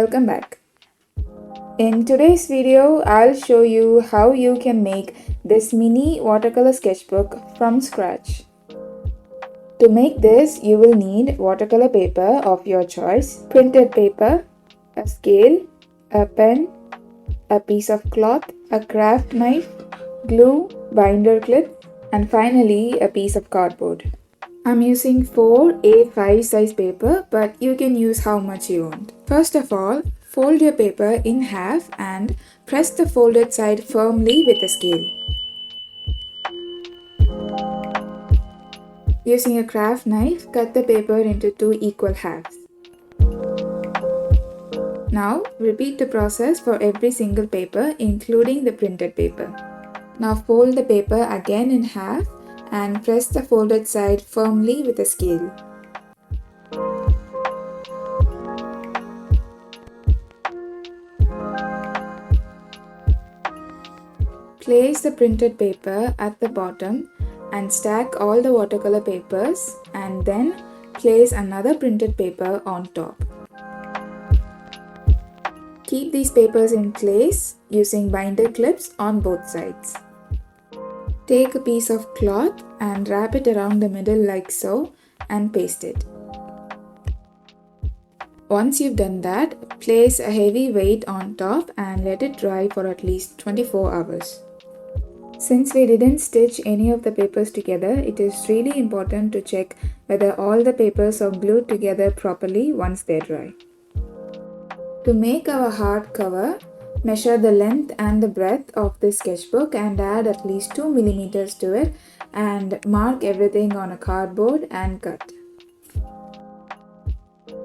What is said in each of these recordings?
Welcome back. In today's video, I'll show you how you can make this mini watercolor sketchbook from scratch. To make this, you will need watercolor paper of your choice, printed paper, a scale, a pen, a piece of cloth, a craft knife, glue, binder clip, and finally a piece of cardboard. I'm using 4 A5 size paper, but you can use how much you want. First of all, fold your paper in half and press the folded side firmly with a scale. Using a craft knife, cut the paper into 2 equal halves. Now, repeat the process for every single paper, including the printed paper. Now fold the paper again in half and press the folded side firmly with a scale. Place the printed paper at the bottom and stack all the watercolor papers, and then place another printed paper on top. Keep these papers in place using binder clips on both sides. Take a piece of cloth and wrap it around the middle like so and paste it. Once you've done that, place a heavy weight on top and let it dry for at least 24 hours. Since we didn't stitch any of the papers together, it is really important to check whether all the papers are glued together properly once they're dry. To make our hardcover, measure the length and the breadth of this sketchbook and add at least 2 mm to it and mark everything on a cardboard and cut.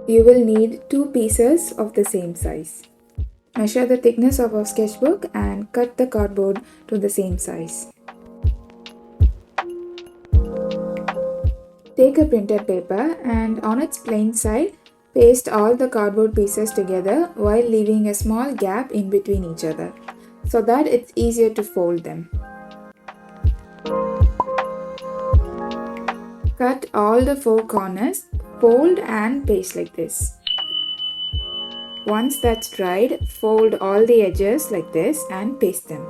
You will need 2 pieces of the same size. Measure the thickness of our sketchbook and cut the cardboard to the same size. Take a printed paper and on its plain side, paste all the cardboard pieces together while leaving a small gap in between each other so that it's easier to fold them. Cut all the 4 corners, fold and paste like this. Once that's dried, fold all the edges like this and paste them.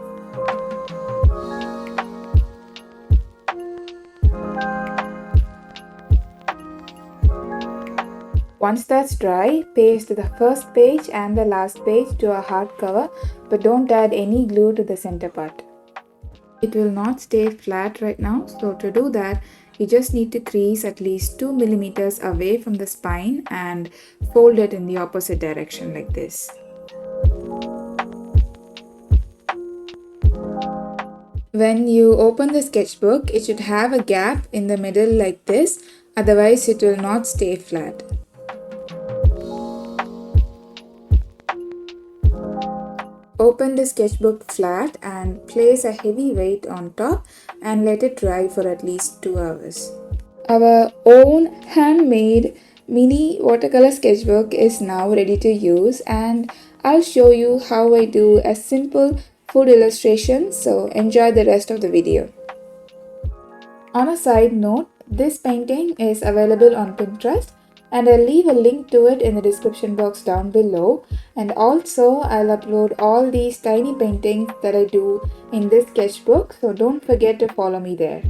Once that's dry, paste the first page and the last page to a hardcover, but don't add any glue to the center part. It will not stay flat right now, so to do that, you just need to crease at least 2 mm away from the spine and fold it in the opposite direction like this. When you open the sketchbook, it should have a gap in the middle like this, otherwise it will not stay flat. Open the sketchbook flat and place a heavy weight on top and let it dry for at least 2 hours. Our own handmade mini watercolor sketchbook is now ready to use, and I'll show you how I do a simple food illustration, so enjoy the rest of the video. On a side note, this painting is available on Pinterest, and I'll leave a link to it in the description box down below, and also I'll upload all these tiny paintings that I do in this sketchbook, so don't forget to follow me there.